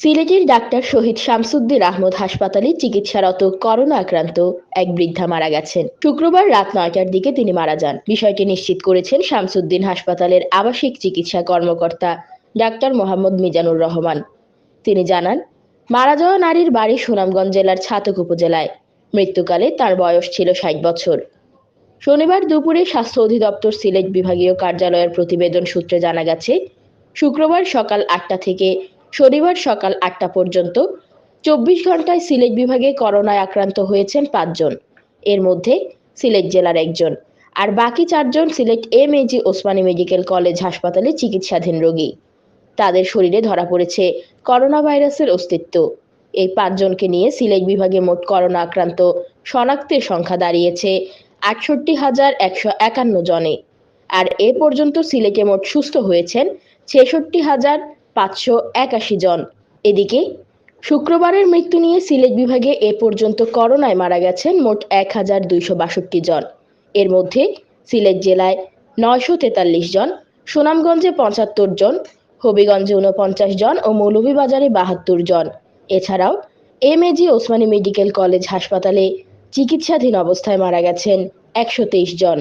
সিলেটের ডাক্তার শহীদ শামসুদ্দিন আহমদ হাসপাতালে চিকিৎসারত করোনা আক্রান্ত এক বৃদ্ধা মারা গেছেন। শুক্রবার রাত ৯টার দিকে তিনি মারা যান। বিষয়টি নিশ্চিত করেছেন শামসুদ্দিন হাসপাতালের আবাসিক চিকিৎসা কর্মকর্তা ডাক্তার মোহাম্মদ মিজানুর রহমান। তিনি জানান, মারা যাওয়া নারীর বাড়ি সুনামগঞ্জ জেলার ছাতক উপজেলায়। মৃত্যুকালে তার বয়স ছিল ৬০ বছর। শনিবার দুপুরে স্বাস্থ্য অধিদপ্তর সিলেট বিভাগীয় কার্যালয়ের প্রতিবেদন সূত্রে জানা গেছে, শুক্রবার সকাল ৮টা থেকে শনিবার সকাল ৮টা পর্যন্ত ২৪ ঘন্টায় সিলেট বিভাগে করোনায় আক্রান্ত হয়েছেন ৫ জন। এর মধ্যে সিলেট জেলার একজন, আর বাকি ৪ জন Sylhet MAG Osmani medical college হাসপাতালে চিকিৎসাধীন রোগী। তাদের শরীরে ধরা পড়েছে করোনা ভাইরাসের অস্তিত্ব। এই ৫ জনকে নিয়ে সিলেট বিভাগে মোট করোনা আক্রান্ত শনাক্তের সংখ্যা দাঁড়িয়েছে ৬৮,১৫১ জনে। আর এ পর্যন্ত সিলেটে মোট সুস্থ হয়েছেন ৬৬,৫৮১ জন। এদিকে শুক্রবারের মৃত্যু নিয়ে সিলেট বিভাগে এ পর্যন্ত করোনায় মারা গেছেন মোট ১,২৬২ জন। এর মধ্যে সিলেট জেলায় ৯৪৩ জন, সুনামগঞ্জে ৭৫ জন, হবিগঞ্জে ৪৯ জন ও মৌলভীবাজারে ৭২ জন। এছাড়াও এমএজি ওসমানী মেডিকেল কলেজ হাসপাতালে চিকিৎসাধীন অবস্থায় মারা গেছেন ১২৩ জন।